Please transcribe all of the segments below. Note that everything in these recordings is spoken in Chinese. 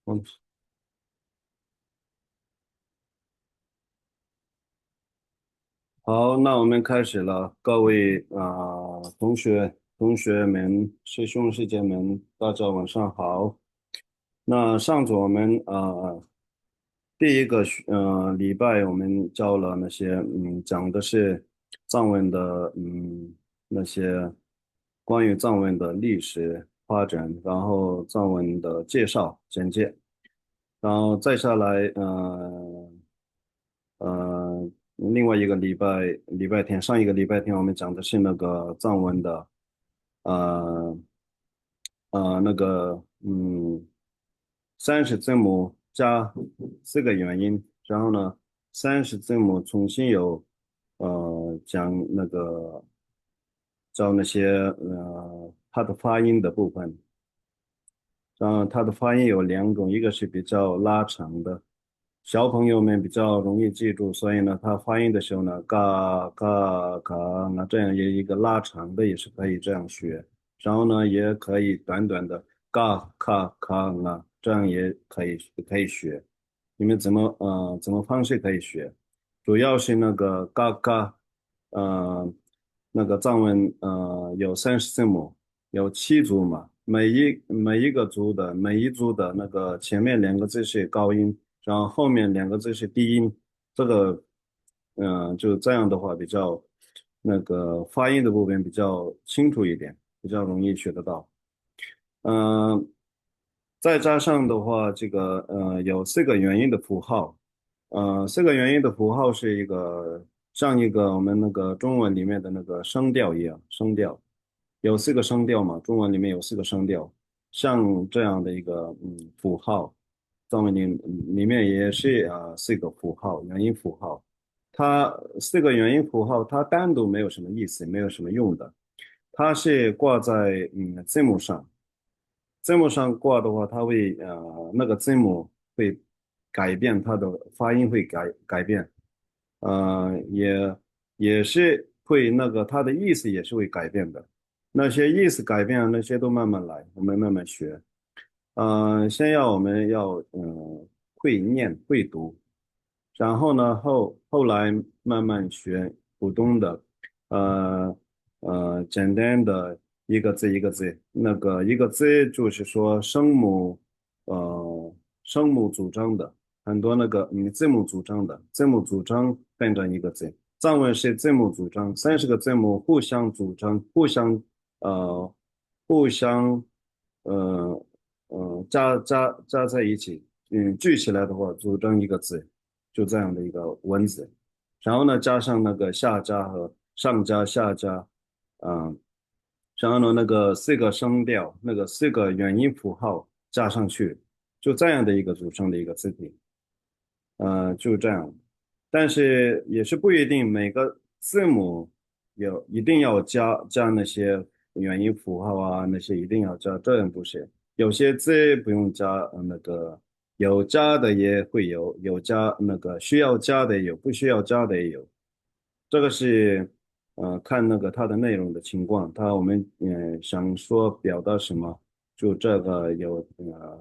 嗯，好，那我们开始了。各位同学们、师兄师姐们，大家晚上好。那上次我们第一个礼拜我们教了那些讲的是藏文的那些关于藏文的历史发展，然后藏文的介绍简介，然后再下来另外一个礼拜天，上一个礼拜天我们讲的是那个藏文的呃那个30字母加4个元音，然后呢30字母重新有讲那个教那些它的发音的部分。它的发音有2种，一个是比较拉长的，小朋友们比较容易记住，所以呢，他发音的时候呢，嘎嘎嘎，那这样一个拉长的也是可以这样学，然后呢，也可以短短的嘎卡卡啊，这样也可以学。你们怎么方式可以学？主要是那个嘎嘎，呃，那个藏文有30字母。有7组嘛，每一组的那个前面2个字是高音，然后后面2个字是低音，这个就这样的话比较那个发音的部分比较清楚一点，比较容易学得到。嗯、再加上的话，这个有4个元音的符号，4个元音的符号是像一个我们那个中文里面的那个声调一样，声调有4个声调嘛，中文里面有4个声调，像这样的一个符号，藏文里面也是4个符号，元音符号，它4个元音符号它单独没有什么意思，没有什么用的，它是挂在字母上。字幕上挂的话，它会那个字母会改变它的发音会改变，也是会那个它的意思也是会改变的。那些意思改变那些都慢慢来，我们慢慢学。先我们要会念会读，然后呢后来慢慢学普通的，呃简单的一个字一个字，那个一个字就是说声母组成的，很多那个字母组成的，字母组成变成一个字。藏文是字母组成，30个字母互相组成，呃互相呃加在一起，聚起来的话组成一个字，就这样的一个文字。然后呢，加上那个下加和上加下加，嗯、然后呢，那个4个声调，那个4个元音符号加上去，就这样的一个组成的一个字体。就这样。但是也是不一定每个字母一定要加那些元音符号啊，那些一定要加，这样不是。有些字不用加，那个有加的也会有加那个需要加的也有，不需要加的也有。这个是看那个它的内容的情况，我们想说表达什么，就这个有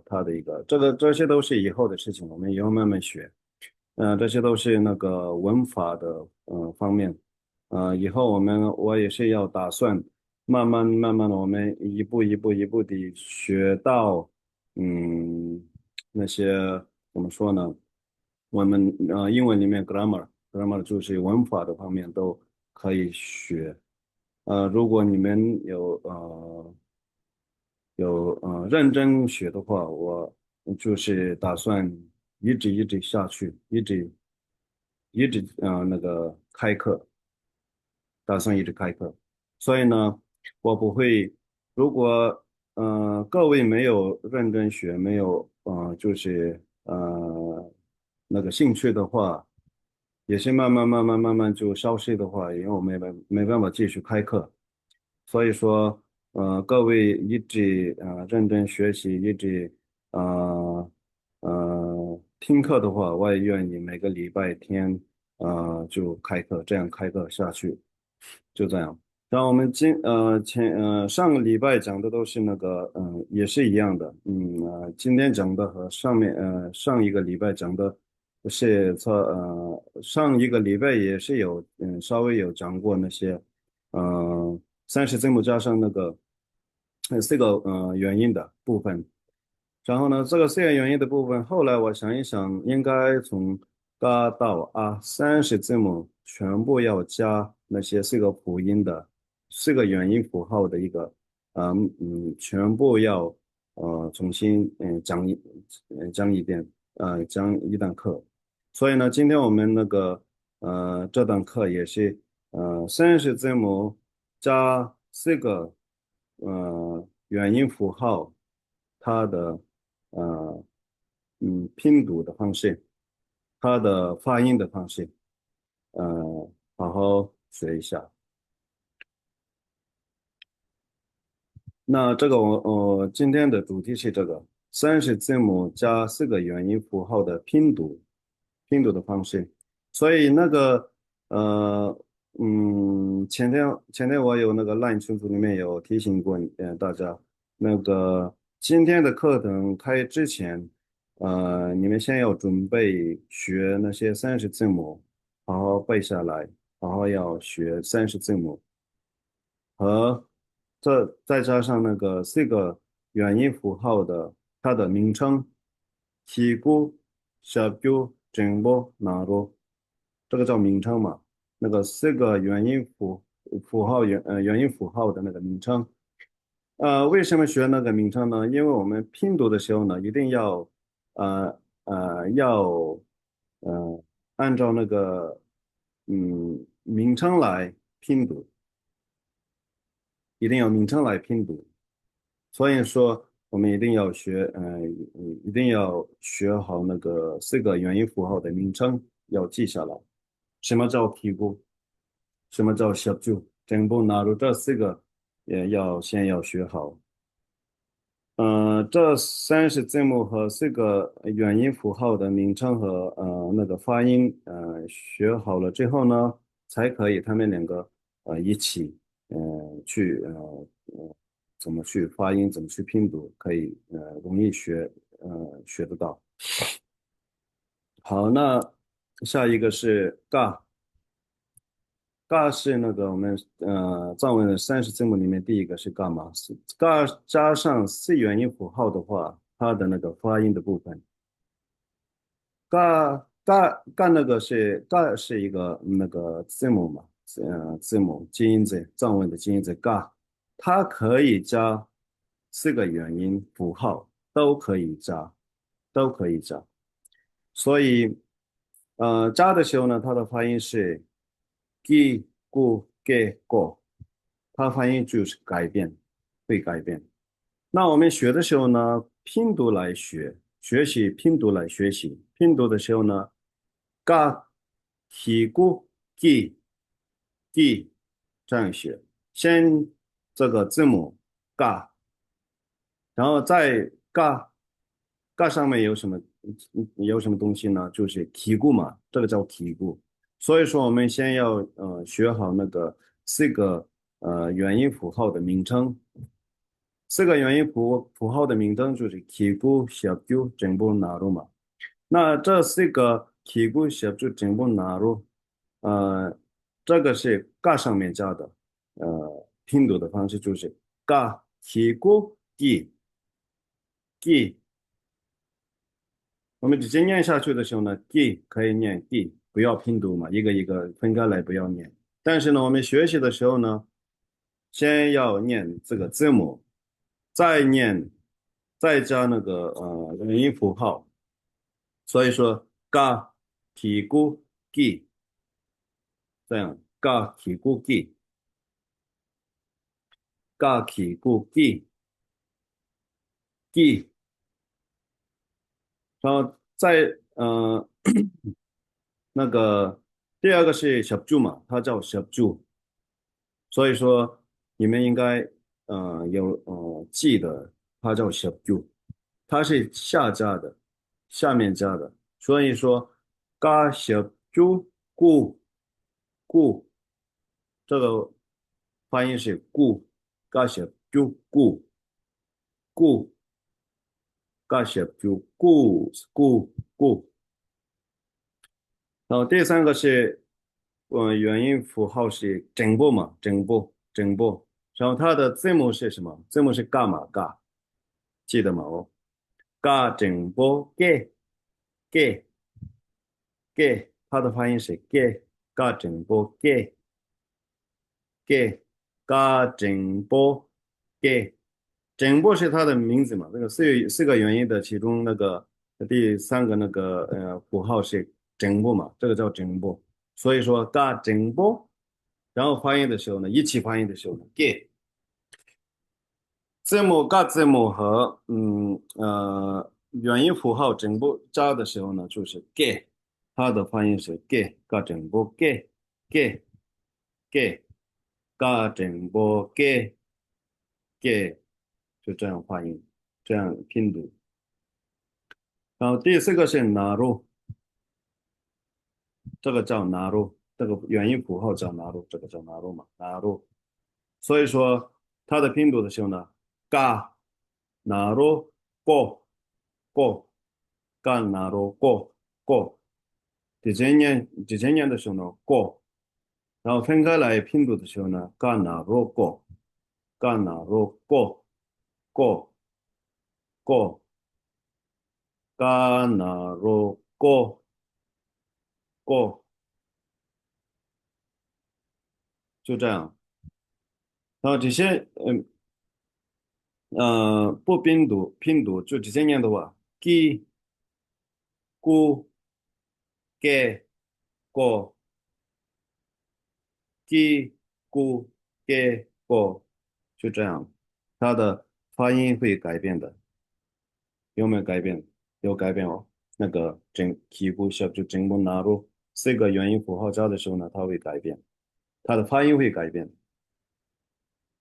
它的一个这些都是以后的事情，我们以后慢慢学。这些都是那个文法的方面，以后我也是要打算慢慢的，我们一步一步地学到嗯那些怎么说呢？我们英文里面 grammar 就是文法的方面都可以学。如果你们有认真学的话，我就是打算一直下去，一直那个开课，打算一直开课。所以呢，我不会，如果各位没有认真学，没有就是那个兴趣的话，也是慢慢就消失的话，因为我没办法继续开课。所以说，各位一直认真学习，一直呃听课的话，我也愿意每个礼拜天就开课，这样开课下去，就这样。然后我们上个礼拜讲的都是那个也是一样的，今天讲的和上一个礼拜讲的上一个礼拜也是有稍微有讲过那些三十字母加上那个四个元音的部分。然后呢，这个四个元音的部分，后来我想一想，应该从嘎到啊30字母全部要加那些四个辅音的四个元音符号的一个，全部要重新讲一遍，讲一堂课。所以呢，今天我们那个这堂课也是30字母加四个元音符号，它的呃拼读的方式，它的发音的方式，好好学一下。那这个我今天的主题是这个30字母加四个元音符号的拼读的方式。所以那个呃前天我有那个 LINE 群组里面有提醒过大家，那个今天的课程开之前，你们先要准备学那些三十字母，好好背下来，好好要学三十字母。和再加上那个四个元音符号的它的名称，提古、小교、정보、나로，这个叫名称嘛？那个四个元音符号的那个名称，为什么学那个名称呢？因为我们拼读的时候呢，一定要要按照那个名称来拼读。一定要名称来拼读。所以说，我们一定要学好那个四个元音符号的名称，要记下来。什么叫皮肤？什么叫小柱？整部纳入这四个，也先要学好。这30字母和四个元音符号的名称和那个发音，学好了之后呢，才可以他们两个一起，去怎么去发音，怎么去拼读，可以容易学得到。好，那下一个是嘎，嘎是那个我们藏文的30字母里面第一个是嘎嘛，嘎加上四元音符号的话，它的那个发音的部分，嘎是一个那个字母嘛，字母基因字，藏文的基因字嘎，它可以加四个元音符号，都可以加。所以，加的时候呢，它的发音是 gi gu ge go，它发音就是会改变。那我们学的时候呢，拼读来学习拼读来学习。拼读的时候呢，ga ki gu gi 这样学，先这个字母 ga，然后在嘎上面有什么东西呢？就是题库嘛，这个叫题库。所以说我们先要学好那个四个元音符号的名称，四个元音符号的名称就是题库、小 q、整部、纳入嘛。那这四个题库、小 q、整部、纳入，呃，这个是嘎上面加的，拼读的方式就是嘎题库 gi。我们直接念下去的时候呢，d 可以念 d，不要拼读嘛，一个一个分开来，不要念。但是呢，我们学习的时候呢，先要念这个字母，再念，再加那个元音符号。所以说，ga、ti、gu、gi，这样，ga、ti、gu、gi，ga、ti、gu、gi、gi，然后再那个第二个是小柱嘛，它叫小柱。所以说你们应该记得它叫小 q，它是下面加的，所以说嘎小 q 固这个发音是固，嘎写就固，嘎写就固。然后第三个是，元音符号是整部嘛，整部。然后它的字母是什么？字母是嘎嘛嘎，记得吗？哦，嘎整部给给，它的发音是给，嘎整部给嘎整部给，整部是它的名字嘛？这个四个元音的其中那个第三个那个符号是整部嘛？这个叫整部。所以说嘎整部，然后发音的时候呢，一起发音的时候呢，给字母嘎字母和元音符号整部加的时候呢，就是给，它的发音是给嘎整部给给嘎整部给，就这样发音，这样拼读。然后第四个是纳入，这个叫纳入，这个元音符号叫纳入，这个叫纳入嘛，纳入。所以说它的拼读的时候呢，嘎纳入过嘎纳入过，第前年的时候呢过，然后分开来拼读的时候呢，嘎纳入嘎纳入过过嘎纳入过，就这样。然后这些不拼读就直接念的话，gi gu ge go gi gu ge go，就这样，它的发音会改变的，有没有改变？有改变哦。那个起步小就整个纳入四个元音符号加的时候呢，它会改变，它的发音会改变，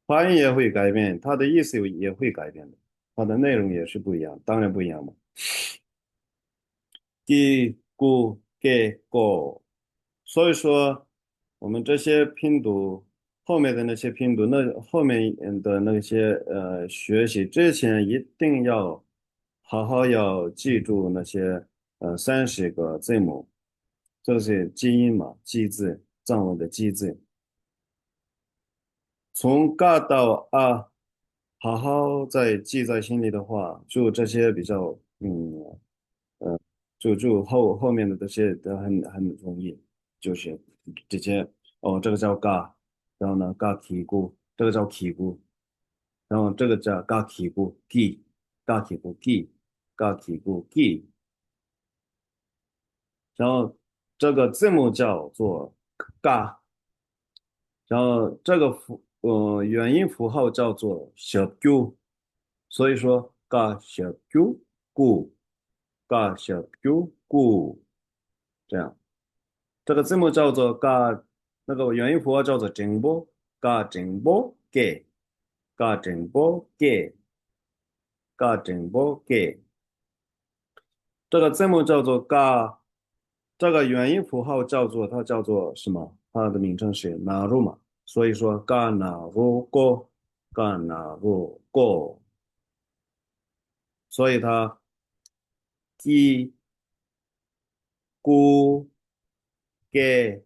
发音也会改变，它的意思也会改变的，它的内容也是不一样，当然不一样嘛。gi gu ge go，所以说我们这些拼读后面的那些拼读，那后面的那些学习之前一定要好好要记住那些30个字母，这是基因嘛，基字，藏文的基字，从嘎到啊，好好再记在心里的话，就这些比较就后面的这些都很容易，就是直接哦，这个叫嘎，然后呢嘎提咕，这个叫提咕，然后这个叫嘎提咕 gi，嘎提咕 gi，嘎提咕 gi，然后这个字母叫做嘎，然后这个元音符号叫做小 q，所以说嘎小 q 咕，嘎小 q 咕，这样。这个字母叫做嘎，那个元音符号叫做整波，嘎整波给，嘎整波给，嘎整波给。这个字母叫做嘎，这个元音符号它叫做什么？它的名称是纳入嘛，所以说嘎纳入过，嘎纳入过，所以它鸡咕给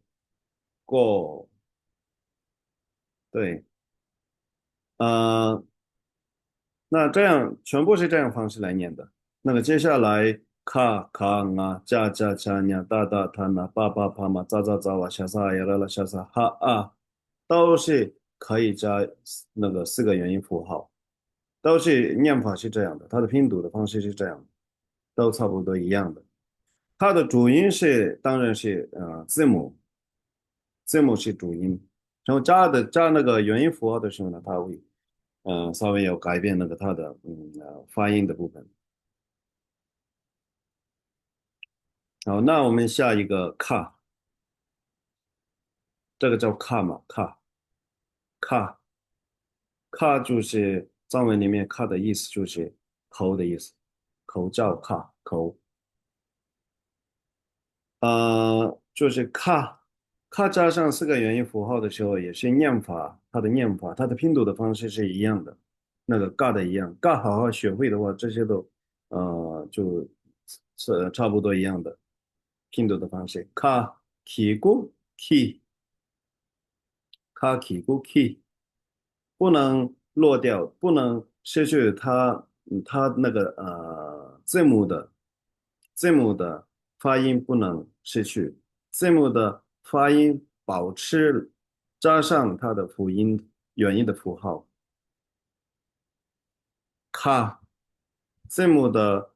过，对，呃，那这样全部是这样方式来念的。那么接下来卡卡啊加加加呀哒哒他那爸爸爸嘛咋咋咋哇下撒呀啦啦下撒哈啊，都是可以加那个四个元音符号，都是念法是这样的，它的拼读的方式是这样的，都差不多一样的。它的主音是当然是字母是主音，然后加那个元音符号的时候呢，它会稍微有改变那个它的发音的部分。好，那我们下一个卡，这个叫卡嘛，卡卡就是藏文里面卡的意思就是口的意思，口叫口，就是卡。咔加上四个元音符号的时候，也是念法，它的念法，它的拼读的方式是一样的，那个嘎的一样，嘎好好学会的话，这些都就是差不多一样的拼读的方式，咔起咕 key 咔起咕 key，不能落掉，不能失去它那个字母的发音不能失去，字母的发音保持，加上它的辅音元音的符号，卡，字母的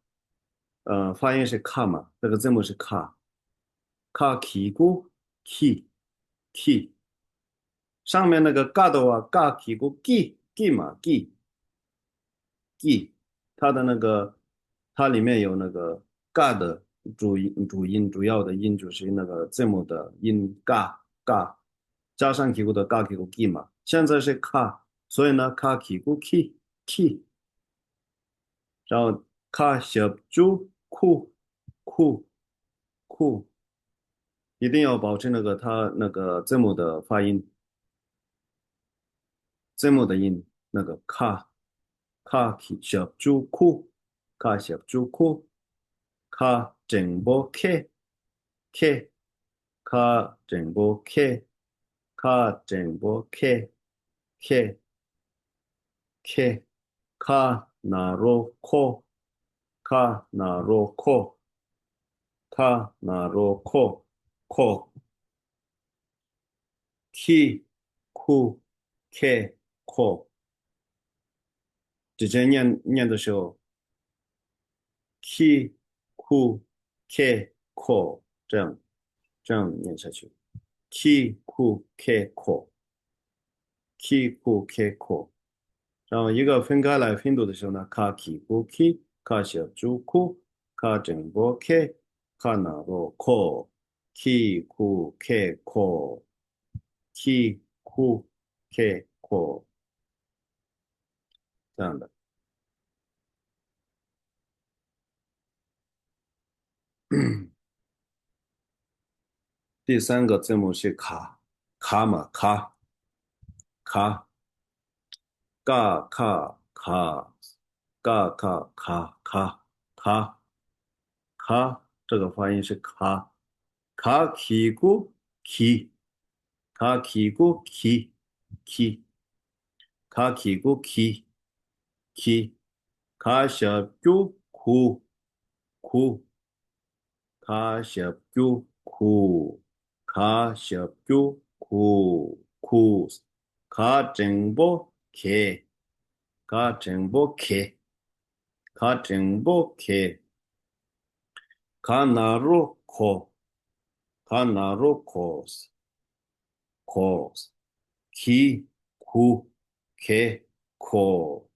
发音是卡嘛，这个字母是卡，卡 k 咕 k k 上面那个嘎的话，嘎 k 咕 g g 嘛 g g，它的那个它里面有那个嘎的主音主要的音就是那个字母的音嘎，加上 k 的嘎 k g 嘛，现在是卡，所以呢卡 k k k，然后卡小猪库库，一定要保持那个它那个字母的发音，字母的音那个卡小猪库卡小猪库。卡整波 K，卡整波 K，卡整波 K，卡纳罗科，卡纳罗科，卡纳罗科，科 K 库 K 科，直接念的时候 K 库 K 科，这样念下去，K 库 K 科。k 库 k 库，然后一个分开来拼读的时候呢，卡 k 库 k，卡小猪库，卡整波 k，卡那罗 k，k 库 k 库，k 库 k 库，这样的。第三个字母是卡，卡嘛卡，嘎卡卡，嘎卡卡，这个发音是卡，卡起咕起，卡起咕起，卡起咕起，卡小猪库，卡小猪库，卡小猪库，卡整波 K，卡整波 K，卡整波 K，卡纳罗科，卡纳罗科斯。cause k ku k ko，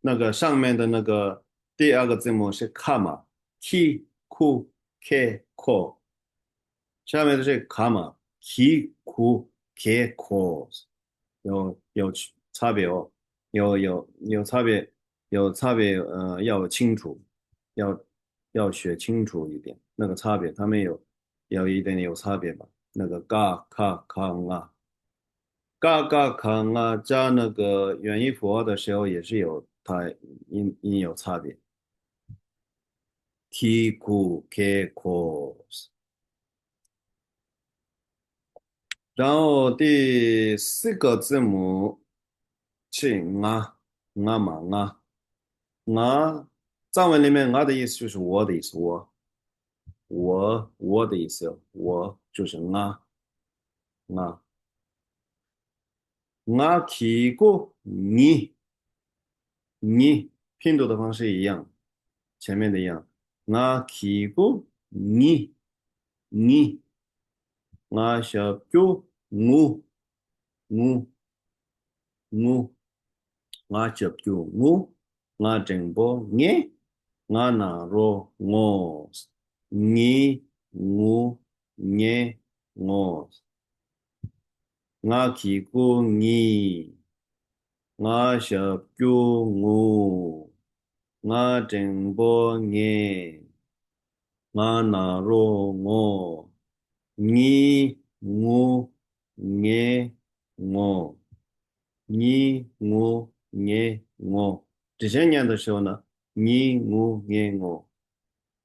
那个上面的那个第二个字母是 k 嘛，k ku k ko，下面的是 k 嘛，k ku k ko，有差别哦，有差别，要清楚，要要学清楚一点那个差别，他们有一点有差别吧？那个嘎卡卡啊，嘎嘎卡啊，加那个元音符号的时候也是有它音有差别。t 库 k 库，然后第四个字母是啊，藏文里面啊的意思就是我的意思，我的意思，我就是啊起过你拼读的方式一样，前面的一样，起过你小猪我我小猪整波那罗你我我起过小猪整波那罗你我你我我这些念的时候呢，我，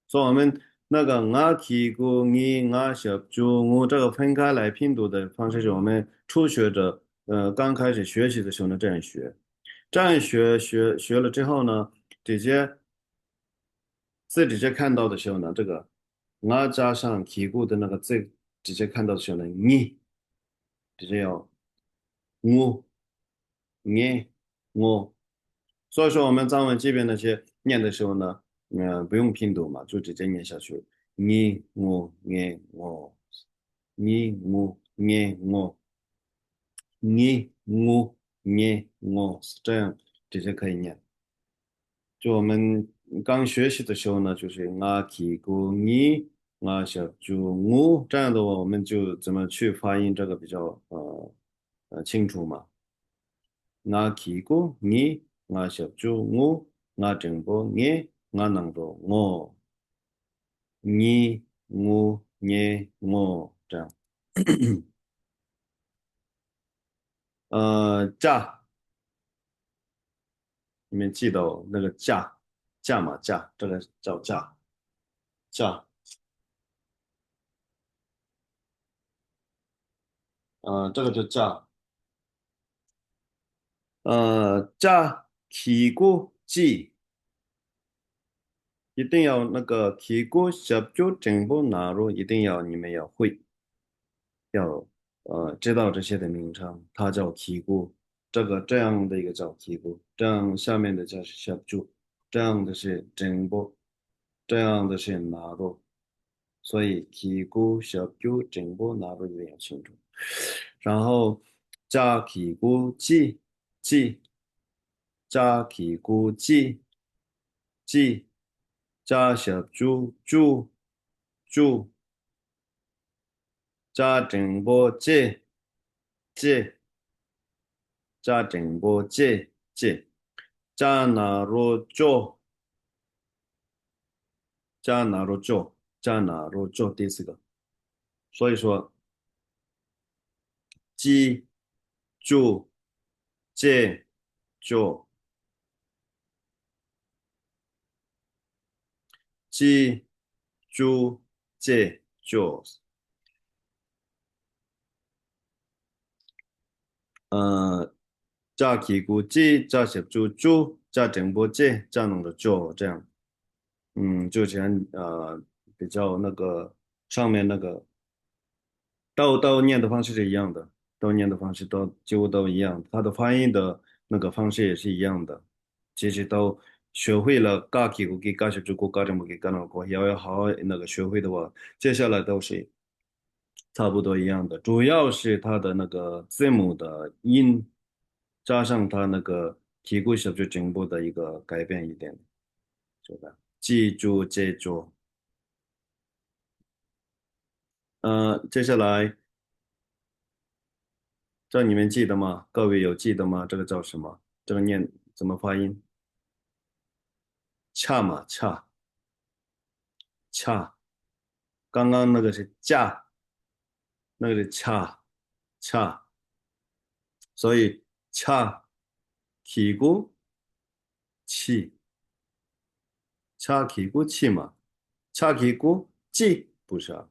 所以我们那个我提过我小猪我这个分开来拼读的方式是我们初学者刚开始学习的时候呢这样学，这样学了之后呢，直接直接看到的时候呢，这个我加上提过的那个字直接看到的时候呢，你直接要我。你我，所以说我们藏文这边那些念的时候呢，不用拼读嘛，就直接念下去。你我，是这样直接可以念。就我们刚学习的时候呢，就是啊提古你小猪我这样的话，我们就怎么去发音这个比较清楚嘛。我起过你，我小猪我，我正波你，我能多我，你我这样。价，你们记得哦那个价嘛价，这个叫价，这个就价，价起过记，一定要那个起过小猪正波纳入，一定要你们要会。要知道这些的名称，它叫提姑，这样的一个叫提姑，这样下面的叫小猪，这样的是真波，这样的是拿罗，所以提姑、小猪、真波、拿罗一定要清楚。然后加提姑记加提姑记加小猪加真波借加整波加拿罗加拿罗第四个，所以说鸡住借就鸡猪借就加起估计加小猪加整波加弄的就这样，就前比较那个上面那个都念的方式是一样的，都念的方式都几乎都一样，它的发音的那个方式也是一样的。其实都学会了嘎叽咕叽嘎小猪咕嘎这么给嘎那个，要好好那个学会的话，接下来都是差不多一样的。主要是它的那个字母的音，加上它那个提古小猪进步的一个改变一点，是吧？记住。接下来这你们记得吗？各位有记得吗？这个叫什么？这个念怎么发音？恰嘛恰，刚刚那个是架，那个是恰，所以恰起鼓气，恰起鼓气嘛，恰起鼓记不是啊，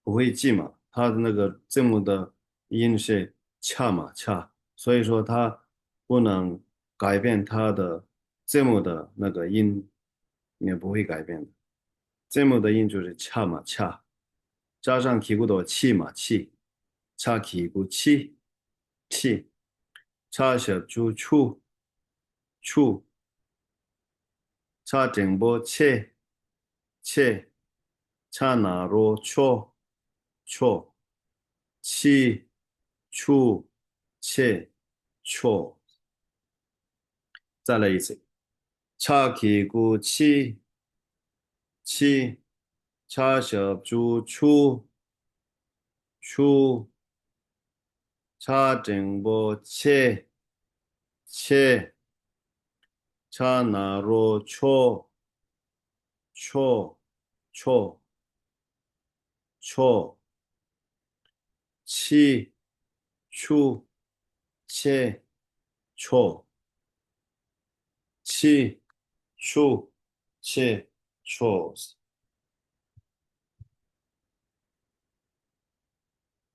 不会记嘛，它的那个字母的音是恰嘛恰，所以说它不能改变它的字母的那个音，也不会改变的。字母的音就是恰嘛恰，加上提古的气嘛气，恰提古气，恰小猪处，恰整波切，恰那罗错，气处切错。再来一次，恰提古气，恰小猪处。차 정보 채 차나로 초 초 치, 추, 체, 초, 치, 추, 체, 초,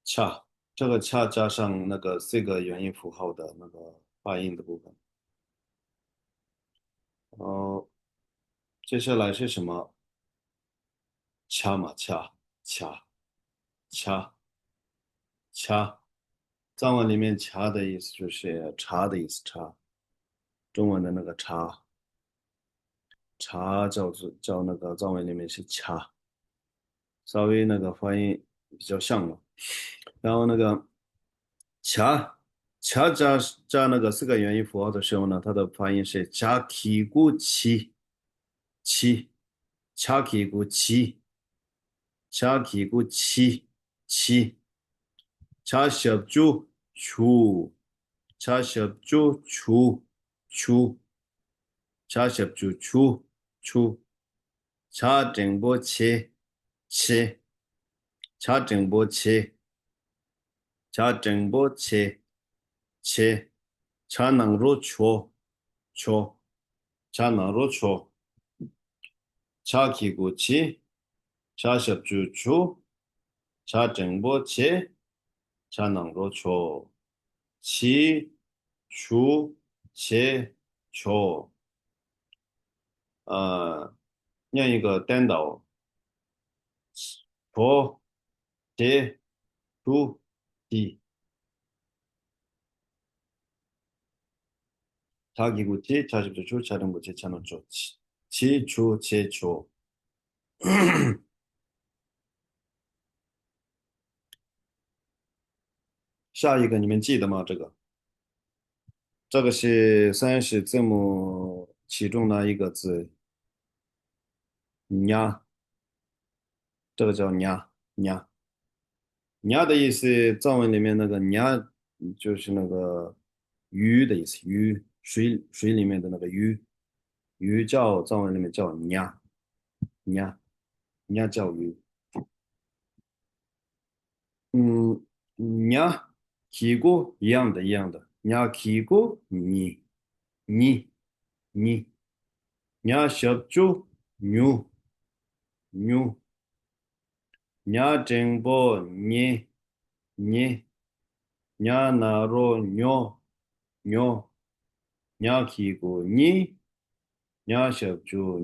恰，这个恰加上那个这个元音符号的那个发音的部分。哦，接下来是什么？恰嘛，恰，恰，恰，恰。藏文里面恰的意思就是茶的意思，茶。中文的那个茶，茶叫那个藏文里面是恰，稍微那个发音比较像嘛。然后那个恰恰加那个四个元音符号的时候呢，它的发音是恰提古奇奇，恰提古奇，恰提古奇奇，恰小猪出，恰小猪出，恰小猪出，恰正波切，恰正波切，恰能肉戳，恰能肉戳，恰起鼓起，恰小猪出，恰正波切，恰能肉戳，起出切戳，念一个单刀，戳切出地。자기 구치, 자식주주, 자른구치, 자는조치. 치추, 치추. 下一个你们记得吗？这个是30字母其中的一个字，냐，这个叫냐的意思，藏文里面那个냐就是那个鱼的意思，水里面的那个鱼叫藏文里面叫냐 냐叫鱼。嗯，냐 키고一样的냐 키고你냐 섭주 뉴 냐 쟁보 니 냐 나로 뇨 냐 키고 냐 섭주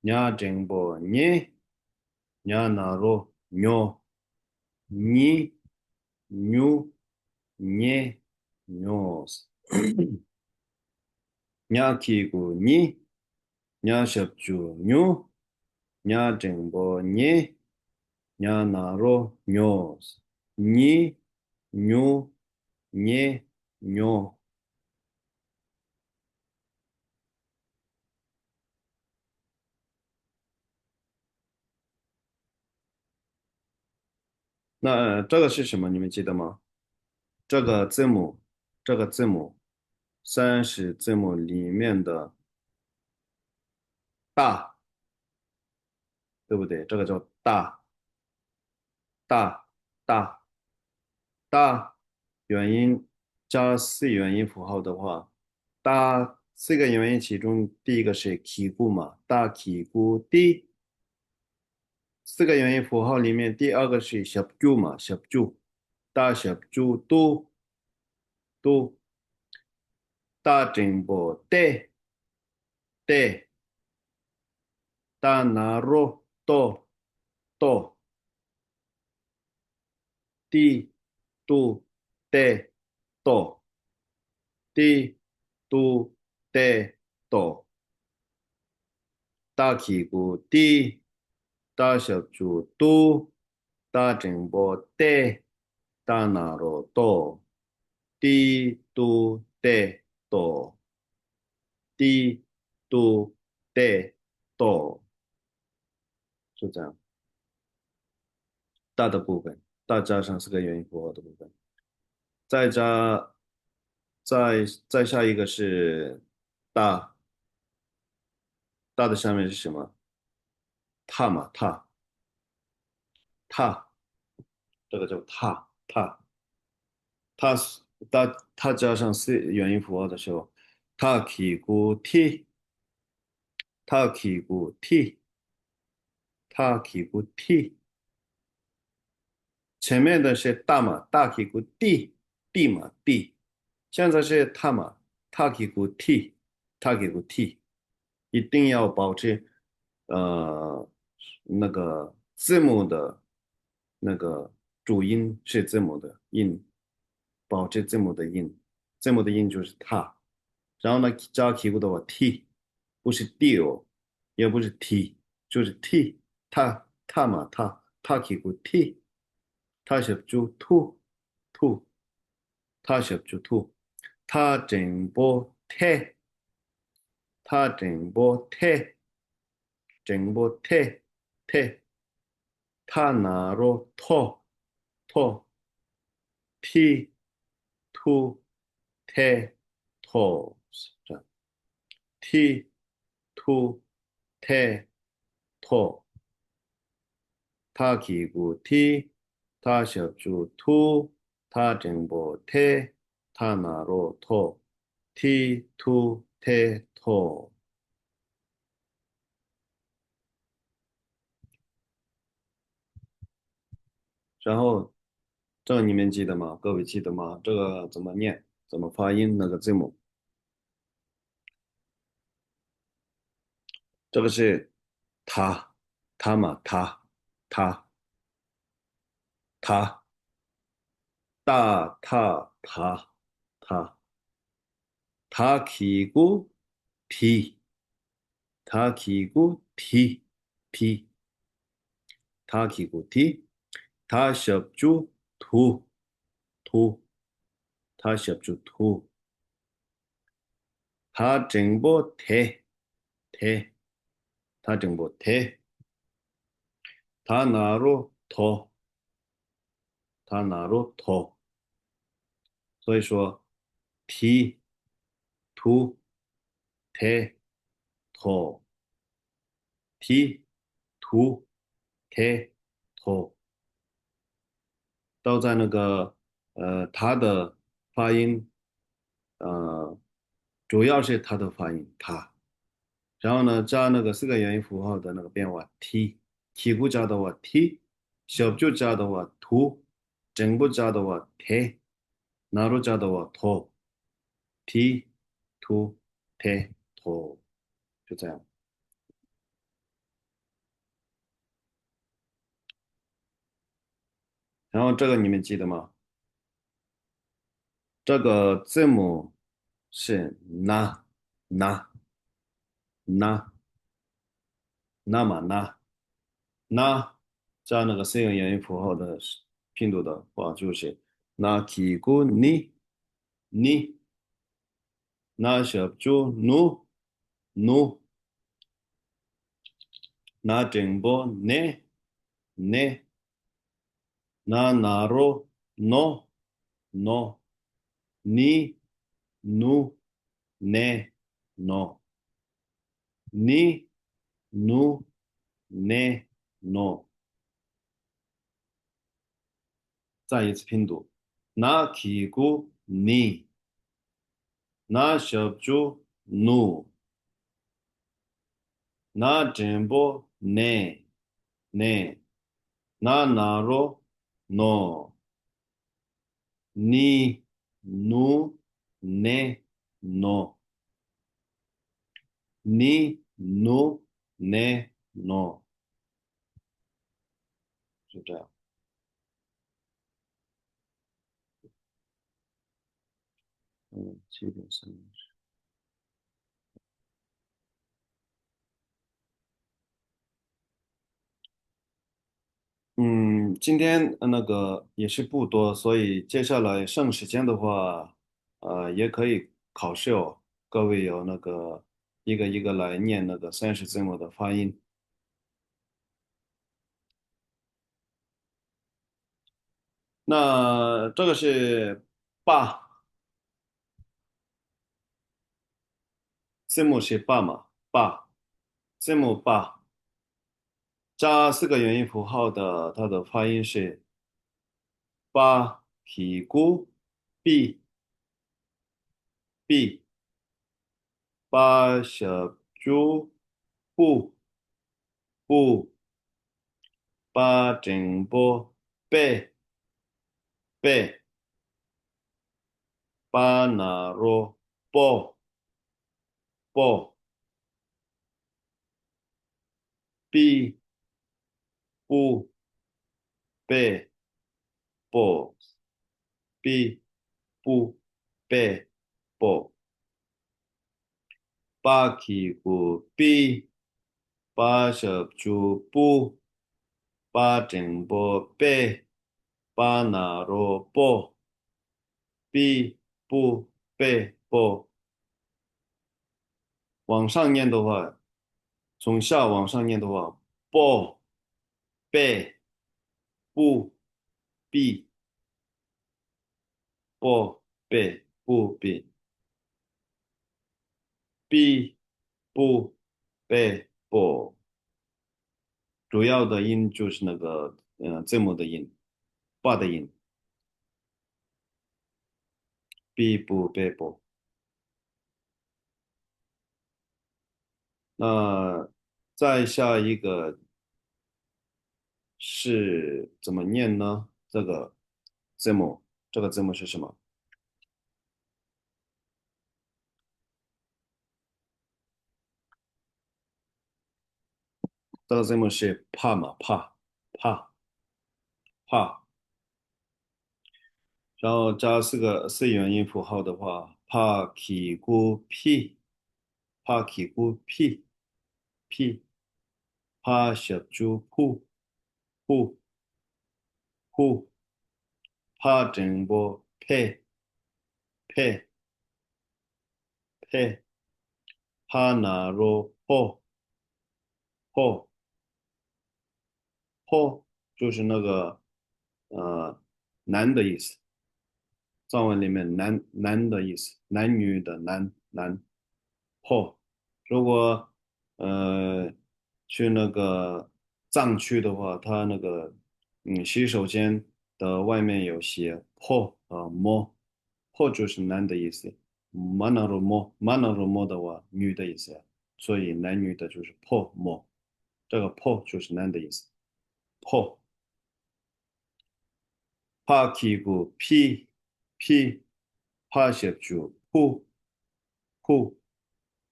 냐 쟁보 냐 나로 니 뉴 니 뉴 냐 키고 냐 섭주 냐 쟁보 냐 나로 니 뉴 니 뉴。那这个是什么？你们记得吗？这个字母，这个字母，30字母里面的大，对不对？这个叫大大大元音加四元音符号的话，大四个元音其中第一个是 kigu 嘛，大 kigu 第四个元音符号里面第二个是小 j 嘛，小 j 大小 j 都大整波对大拿肉多地都得多地都得多大屁股地大小猪都大整波得大拿肉多地都得多地都得多，就这样。大的部分，大加上四个元音符号的部分，再加再下一个是大，大的下面是什么？踏嘛踏这个叫它是它加上是元音符号的时候，它起鼓踢，它起鼓踢，它起鼓踢，前面的是大嘛，大起鼓地嘛地，现在是它嘛，它起鼓踢，它起鼓踢，一定要保持那个字母的那个主音是字母的音，保持字母的音，字母的音就是它。然后呢，加起鼓的话，t 不是 d 哦，也不是 t，就是 t，它嘛，它起鼓 t，它是就吐，它是就吐，它整波贴，它整波贴，整波贴，它拿着托 t 吐贴托，这样 t 吐贴托。他起鼓踢，他小猪突，他正波踢，他拿罗托，踢突踢托。然后这个你们记得吗？各位记得吗？这个怎么念？怎么发音？那个字母，这个是他，他嘛，他，他，他，他起鼓踢，他起鼓踢。他起鼓踢，他小猪吐，他小猪吐，他正波贴，他正波贴，他拿入托，他拿入托，所以说踢吐贴托，踢吐贴托，都在那个他的发音呃，主要是他的发音他。然后呢，加那个四个元音符号的那个变化 t，起步加的话 t，小步加的话 t，整部加的话 t，나로加的话 t，t t t t，就这样。然后这个你们记得吗？这个字母是那那那加那个四个元音符号的拼读的话就是那기구你。那小猪努，那正波呢，那나로 no，你努呢no，你努呢no，再一次拼读，那屁股你，那小猪努，那正波呢，那나로 no。你努呢诺，你努呢诺，就这样。7.3。今天那个也是不多，所以接下来剩时间的话，也可以考试哦。各位有那个一个一个来念那个30字母的发音。那这个是爸，字母是爸嘛？爸，字母爸加四个元音符号的，它的发音是把屁股比比，把小猪补补，把整部背背，把那罗抱抱，比不背抱，比不背抱，把屁股比，把小猪补，把整部背，把那罗抱。B 不背不，往上念的话，从下往上念的话，不背不必不背不必必不背不，主要的音就是那个字母的音，爸的音，必不背不。那再下一个是怎么念呢？这个字母，这个字母是什么？这个字母是怕嘛？怕怕，然后加四元音符号的话，怕起咕屁，怕起咕屁屁，怕小猪噗噗噗，怕整波呸呸呸，怕那罗破破破，就是那个男的意思。藏文里面男的意思，男女的男破。如果呃去那个藏区的话，它那个洗手间的外面有写破摸，破就是男的意思，曼那罗摸的话女的意思，所以男女的就是破摸，这个破就是男的意思，破。帕基古皮帕小猪噗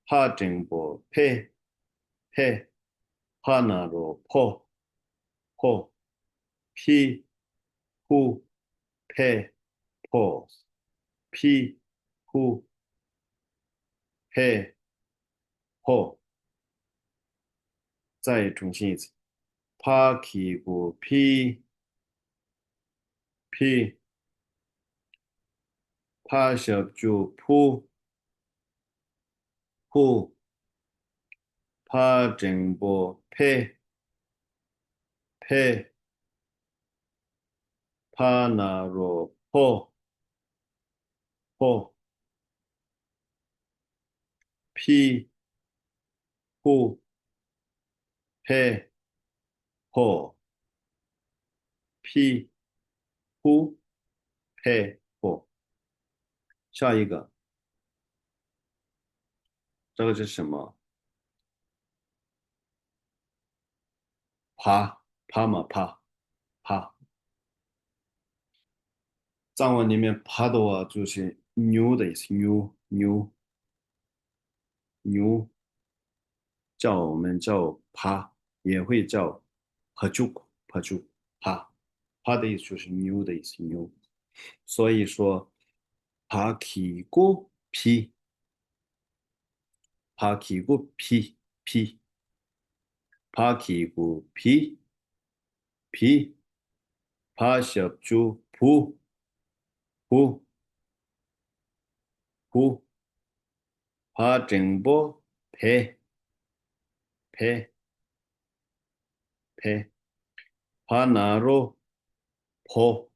帕整波呸帕那罗破皮噗呸破皮噗呸破，再重新一次，帕基古皮帕小猪噗帕整波呸帕那罗破皮噗呸破皮噗呸破。下一个，这个是什么？爬嘛爬，藏文里面爬的话就是牛的意思，牛叫我们叫爬，也会叫爬爬爬的意思就是牛的意思，牛。所以说爬起过皮，爬起过皮，爬起过皮，爬小猪噗噗，爬整波呸呸呸，爬那罗破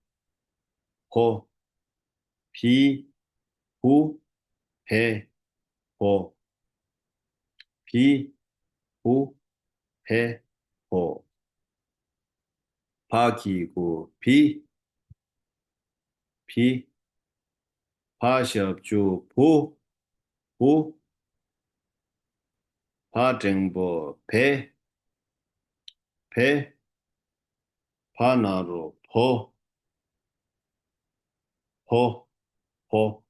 破，皮噗呸破，皮噗呸破，爬起过皮。皮，爬小猪扑扑，爬正波呸呸，爬那罗坡坡坡，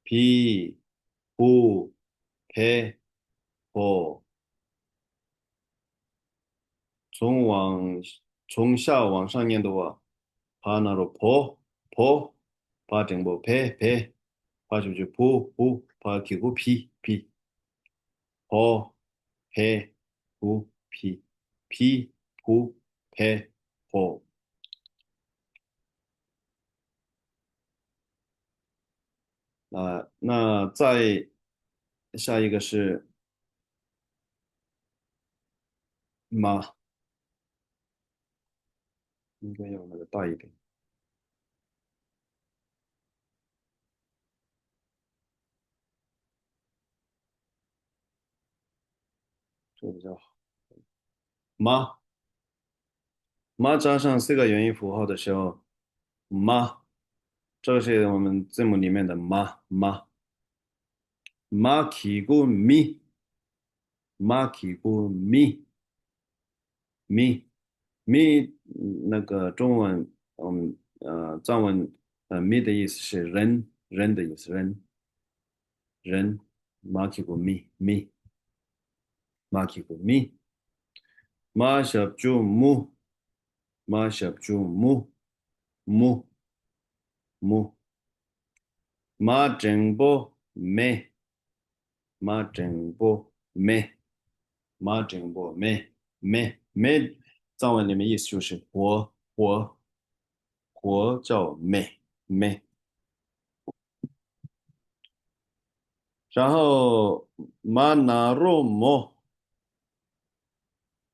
皮扑呸坡，从往从下往上念的话，爬那罗坡坡，爬正波呸呸，爬小猪扑扑，爬屁股皮皮。坡呸扑皮皮扑呸坡。那再下一个是马，应该要那个大一点，这个比较好。马马加上四个元音符号的时候，马，这个是我们字母里面的马起过咪，马起过咪，那个中文，藏文，咪的意思是人的意思，人，马起过马起过咪，马小猪马小猪木木，马正波马正波马正波咩，藏文里面意思就是活叫咩，然后马那罗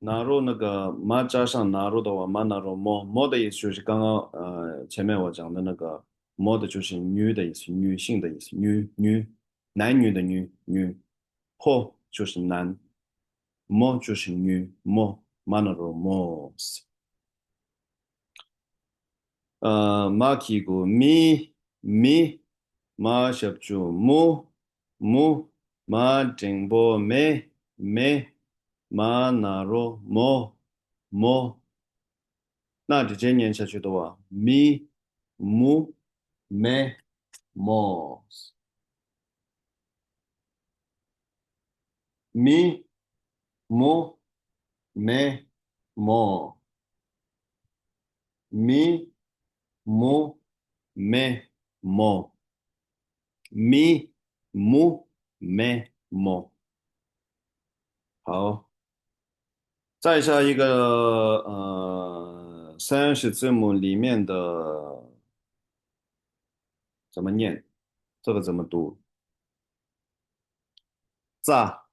纳入那个马加上纳入的话，马纳入么的意思就是刚刚前面我讲的那个么的就是女的意思，女性的意思，男女的女，破就是男，么就是女马纳入马起古咪马小猪木马正波咩马纳罗么，那直接念下去的话，咪木咩么，咪木咩么，咪木咩么，咪木咩么。好，再下一个30字母里面的怎么念？这个怎么读？炸，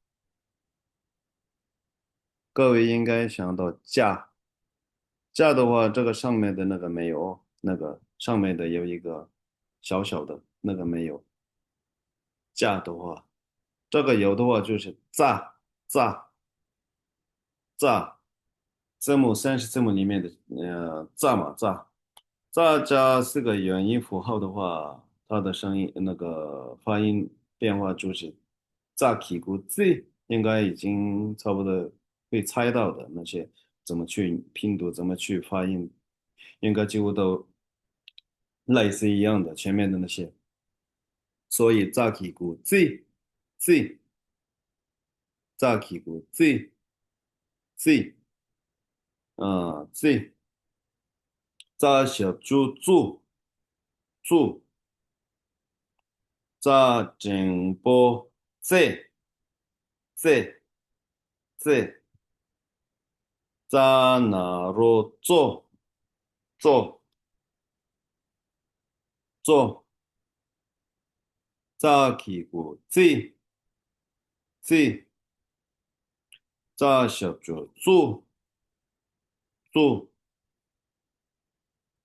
各位应该想到架的话，这个上面的那个没有，那个上面的有一个小小的那个没有。架的话，这个有的话就是炸炸，30字母里面的炸嘛炸加四个元音符号的话，它的声音那个发音变化就是炸起鼓 Z，应该已经差不多会猜到的那些怎么去拼读，怎么去发音，应该几乎都类似一样的前面的那些，所以炸起鼓 Z 炸起鼓 Z Z 炸小猪住炸整波 Z Z 炸哪罗做做炸起鼓 Z 炸小猪住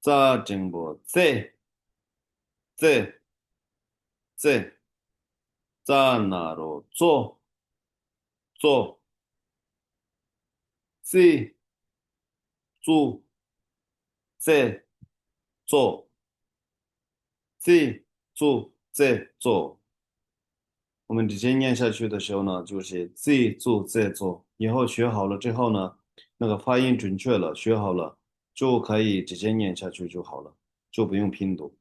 炸整波 Z Z 炸哪罗做 Z 住 Z 做。z 做 z 做。我们直接念下去的时候呢，就是 z 做 z 做。以后学好了之后呢，那个发音准确了，学好了就可以直接念下去就好了，就不用拼读，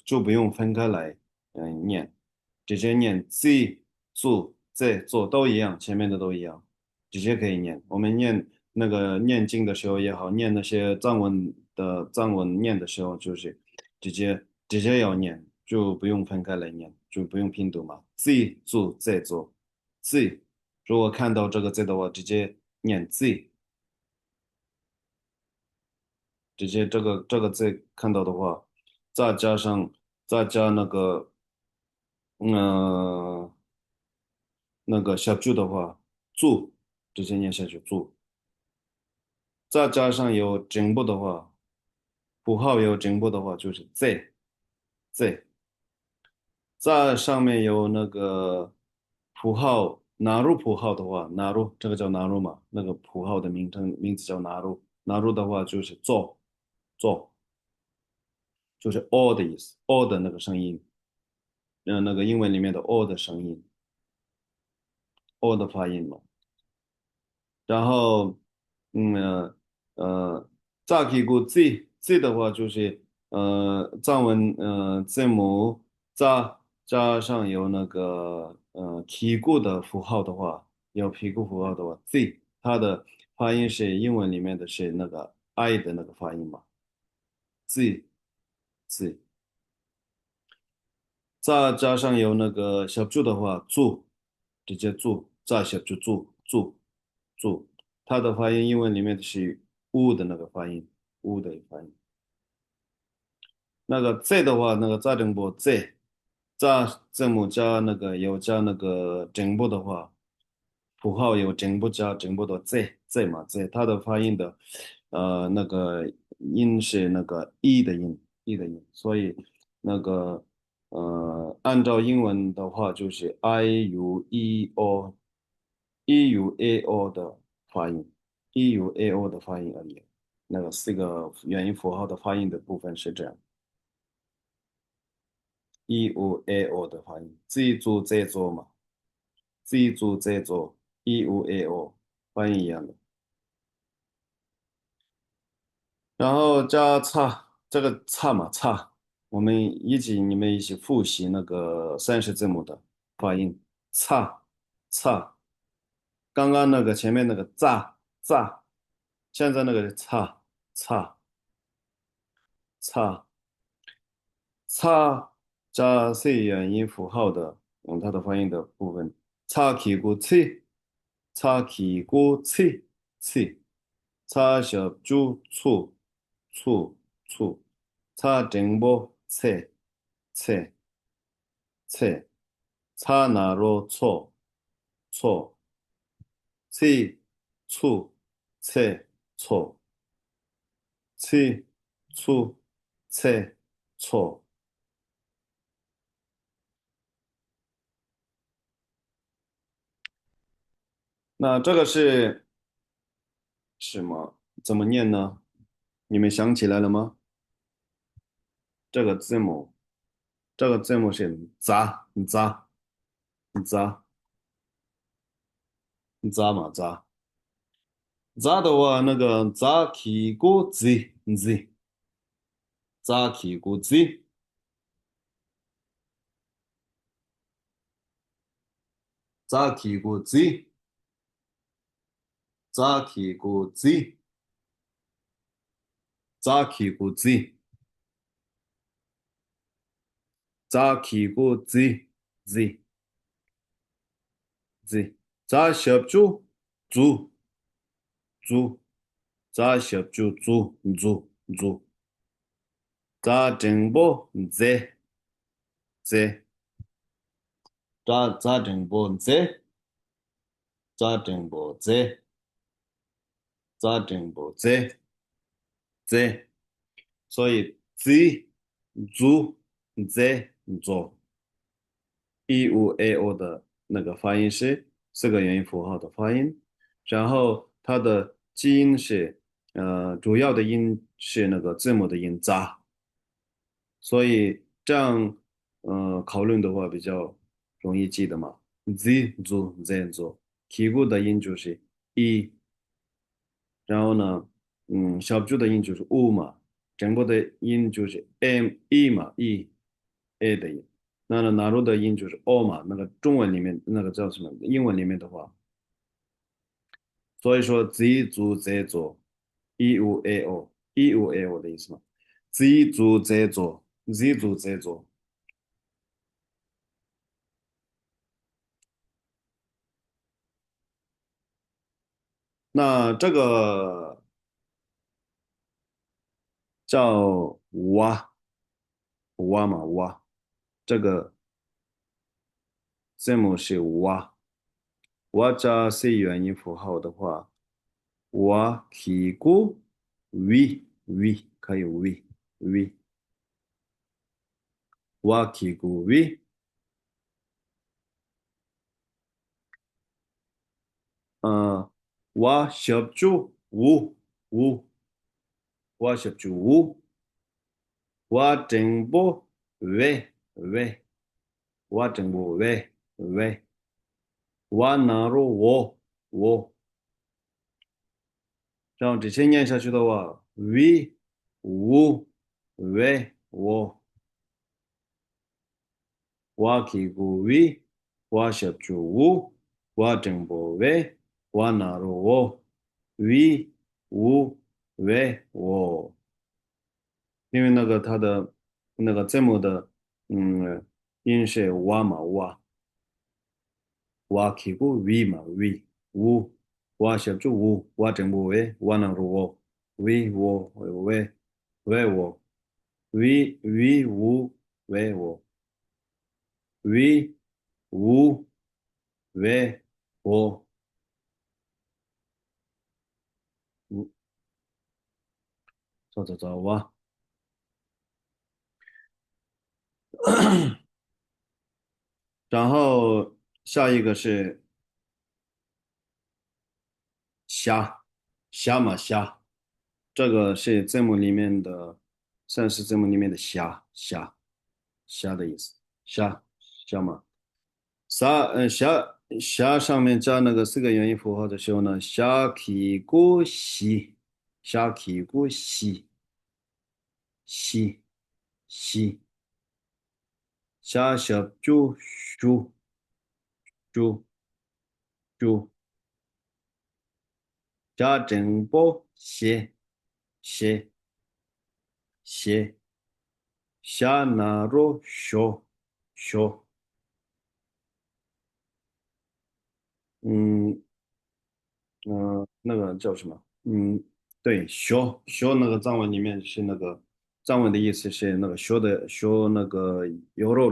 就不用分开来，念，直接念 z 做 z 做都一样，前面的都一样，直接可以念。我们念那个念经的时候也好，念那些藏文念的时候，就是直接要念，就不用分开来念，就不用拼读嘛。z 做 z 做 z，如果看到这个 z 的话，直接念 z，直接这个 z 看到的话，再加上再加嗯、那个小句的话，做直接念下去做，再加上有整部的话，符号有整部的话就是 z，在上面有那个符号纳入符号的话，纳入这个叫纳入嘛，那个符号的名字叫纳入，纳入的话就是做就是 all 的意思，all 的那个声音，那个英文里面的 all 的声音，all 的发音嘛。然后，嗯乍起个 Z 的话就是藏文字母加上有那个起骨的符号的话，有屁股符号的话，Z 它的发音是英文里面的是那个 I 的那个发音嘛，Z，再加上有那个小注的话，注直接注，再小注注，它的发音英文里面是 u 的那个发音，u 的发音。那个 Z 的话，那个再整波 Z，字母加那个有加那个整部的话，符号有整部加整部的 Z 嘛 Z，它的发音的那个音是那个 E 的音，所以那个按照英文的话就是 IUEO的发音，EUAO 的发音而已。那个四个元音符号的发音的部分是这样。EUAO 的发音，自己做再做嘛，自己做再做，EUAO 发音一样的。然后加差，这个差嘛差，我们你们一起复习那个30字母的发音，差差，刚刚那个前面那个炸，现在那个差差差加 C 元音符号的，它的发音的部分，差起过气，差起过气，差小猪醋，差整波切，差哪罗错，气醋切错，气醋切错。那这个是什么？怎么念呢？你们想起来了吗？这个字母，这个字母是扎扎的话，那个扎起个 z，扎起个 z，扎起个 z，扎起个 z，扎起个 z，扎起个 z，扎小猪猪猪，扎小猪猪，扎正波 z，扎正波 z，扎正波 z，扎正波 z，所以 z 猪 z 做 EUAO 的那个发音是4个元音符号的发音，然后它的基因是主要的音是那个字母的音所以这样讨论的话比较容易记得嘛。z 做 z 做，提骨的音就是 e，然后呢，小猪的音就是 u 嘛，整个的音就是 m e 嘛，e a 的音。那哪路的音就是 o 嘛，那个中文里面那个叫什么？英文里面的话，所以说 z 组 z 组 e u a o e u a o 的意思嘛，z 组 z 组 z 组 z 组。那这个叫哇哇嘛哇，这个字母是哇，哇加 C 元音符号的话，哇提古 v v 可以 v v 哇提古 v 哇小猪呜呜哇小猪呜哇真波喂喂哇真波喂喂哇那罗我。这样直接念下去的话，v 无为我我起古 v 我小主无我正不为我那罗我 v 无为我，因为那个它的那个字母的音是哇嘛哇，哇起古 v 嘛 v 无我小主无我正不为我那罗我 v 我为我。为无为我，为无为我，嗯，走哇。然后下一个是虾，虾嘛虾，这个是字母里面的，算是字母里面的虾的意思，虾嘛。虾上面加那个四个元音符号的时候呢，虾皮鼓西，虾皮鼓西西，虾小猪猪猪猪，虾真波斜斜，虾那罗小，嗯那个叫什么？对，学那个藏文里面是那个藏文的意思是那个学那个优酪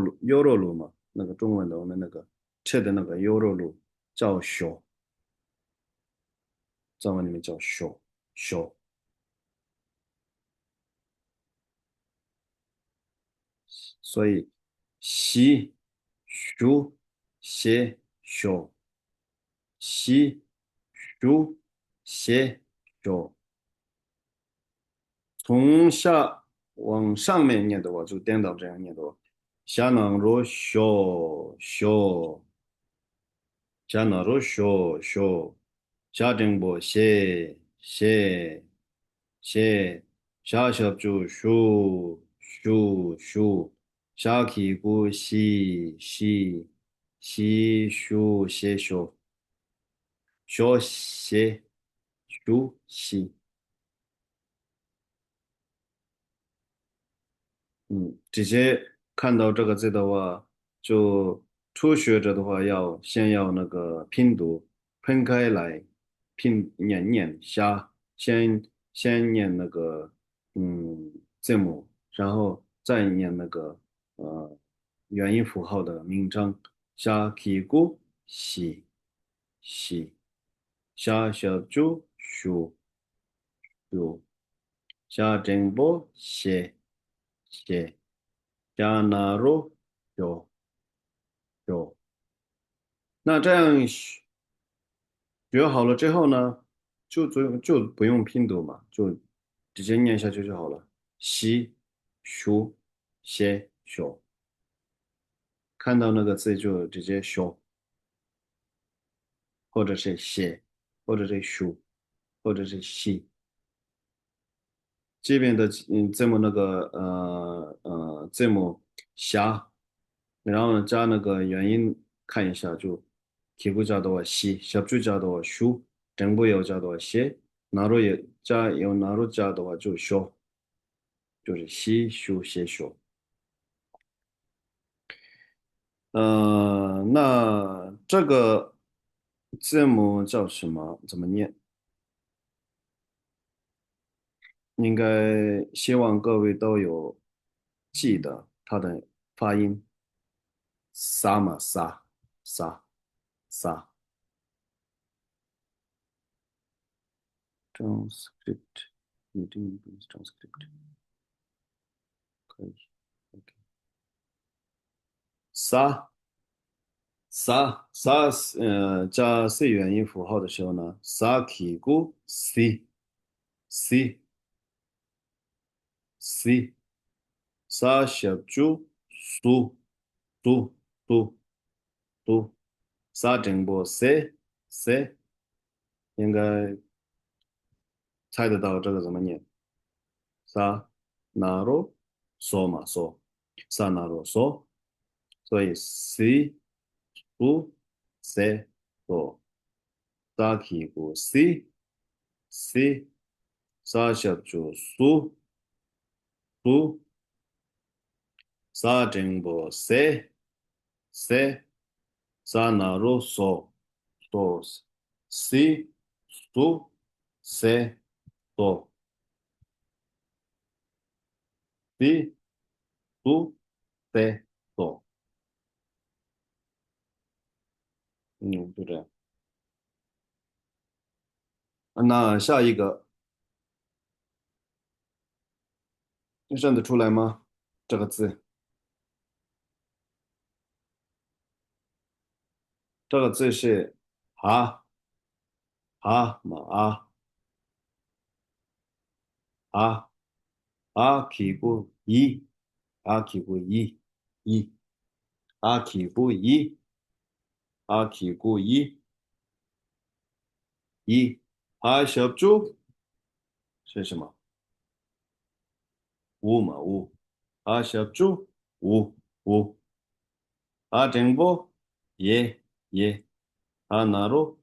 乳嘛，那个中文的我们那个吃的那个优酪乳叫学，藏文里面叫学，所以习熟写学习熟写学，从下往上面念的话就颠倒这样念的话。下囊若学加纳罗学，下正波写，下小组数，下起鼓数写数西。直接看到这个字的话，就初学者的话先要那个拼读，分开来念先念那个字母，然后再念那个呃元音符号的名称，下屁股西，下小猪鼠，下正波写。加纳罗有，那这样学好了之后呢，就不用拼读嘛，就直接念下去就好了。习熟写学，看到那个字就直接学，或者是写，或者是书，或者是写。这边的字母那个字母下，然后呢加那个元音看一下就，题库叫做西，小句叫做书，正部有叫做写，哪路加的话就学，就是西书写学。那这个字母叫什么？怎么念？应该希望各位都有记得它的发音。沙嘛沙沙沙，transcript，一定 transcript 可以。OK，沙沙加 C 元音符号的时候呢，沙起鼓 C C C，沙小猪苏苏苏苏，沙整波 C C，应该猜得到这个怎么念？沙那罗嗦嘛嗦，沙那罗嗦，所以 C 苏 C 嗦，沙起鼓 C C，沙小猪苏苏，沙整波 C C，沙那罗嗦嗦，C 苏 C 嗦，C 苏 C 嗦，就这样。那下一个认得出来吗？这个字，这个字是啊起步起步一起步起步小猪是什么？五小猪五正波耶耶那罗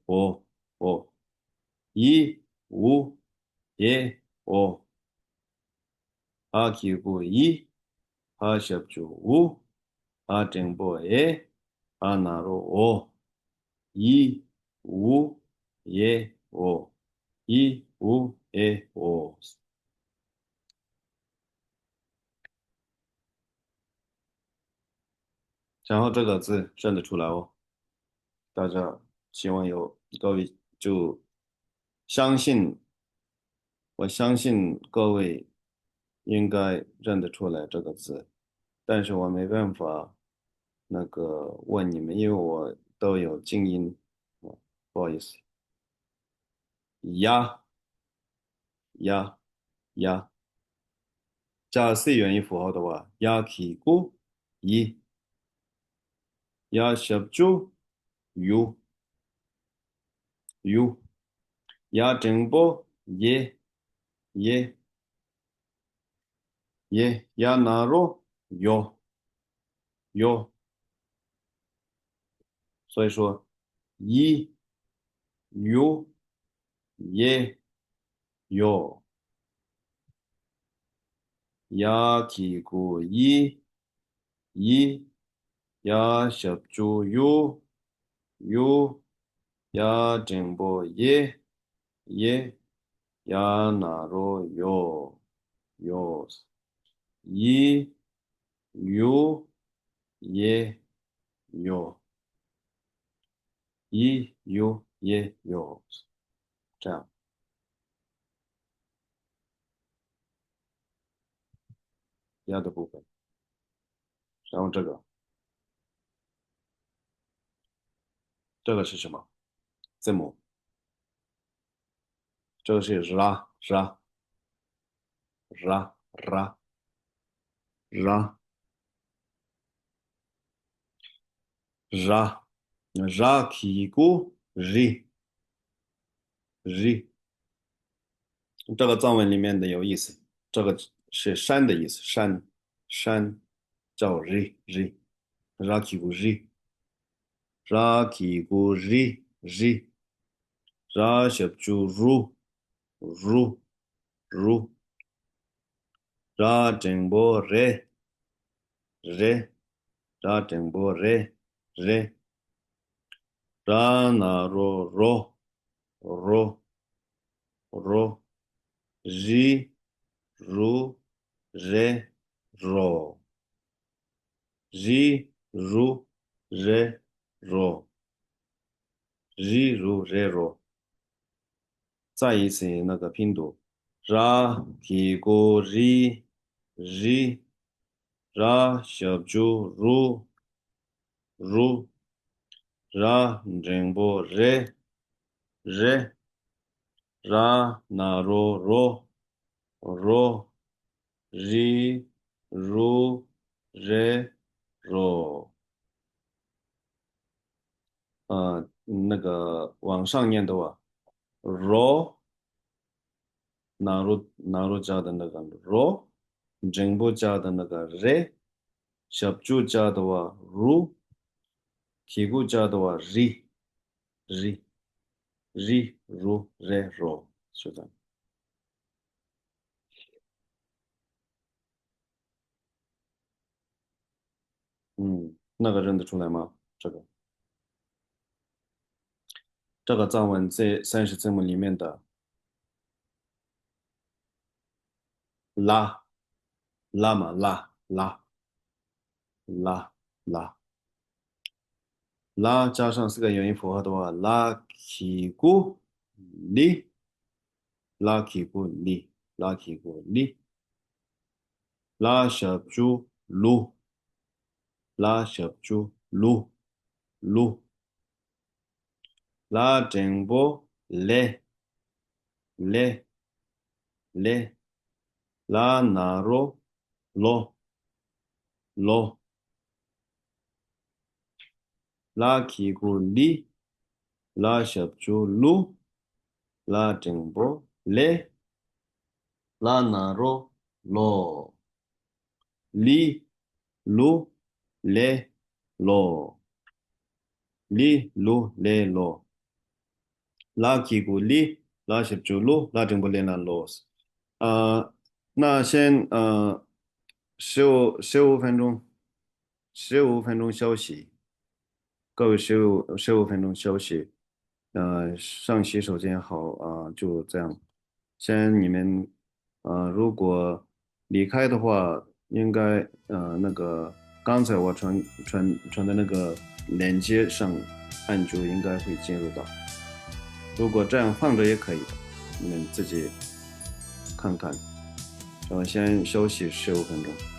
一五耶起步小猪正波耶那罗一五耶一五耶然后这个字认得出来哦。大家希望各位就相信，我相信各位应该认得出来这个字，但是我没办法那个问你们，因为我都有静音，不好意思。呀呀呀，加 C 元音符号的话，呀起鼓一，呀小猪有有，呀正波耶呀那罗有，所以说一有也有，呀起鼓一呀小猪有呀正波耶呀那罗有，一有也有，一有也有，这样呀的部分。然后这个是什么？字母，这个是ra ra ra ra。ra ra ki gu ri ri，这个藏文里面的有意思，这个是山的意思，山叫 ra ki gu ri ra shab ju ru ra jengbo re ra jengbo re ra na ro ro ri ru re ro ri ru re ro ri ru re ro。再一次那个拼读，ra ki gu ra shab ju ru ra jengbo re ra na ro ri ru re ro。那个往上念的话，ro 纳入加的那个 ro，正部加的那个 re，小柱加的话 ru，屁股加的话 ri ru re ro，是的。那个认得出来吗？这个藏文这30字母里面的拉拉嘛拉拉拉加上4个元音符号的话，拉 ki gu li拉 ki gu li 拉 ki gu li 拉小猪噜拉小猪噜拉整波嘞嘞拉那罗罗拉起咕哩拉小猪噜拉整波嘞拉那罗罗哩噜嘞罗哩噜嘞罗拉起咕哩拉小猪噜拉整波嘞那罗。那先十五分钟，十五分钟休息，各位十五分钟休息，上洗手间好就这样。先你们如果离开的话，应该那个刚才我传的那个连接上按住，应该会进入到。如果这样放着也可以的，你们自己看看。先休息15分钟。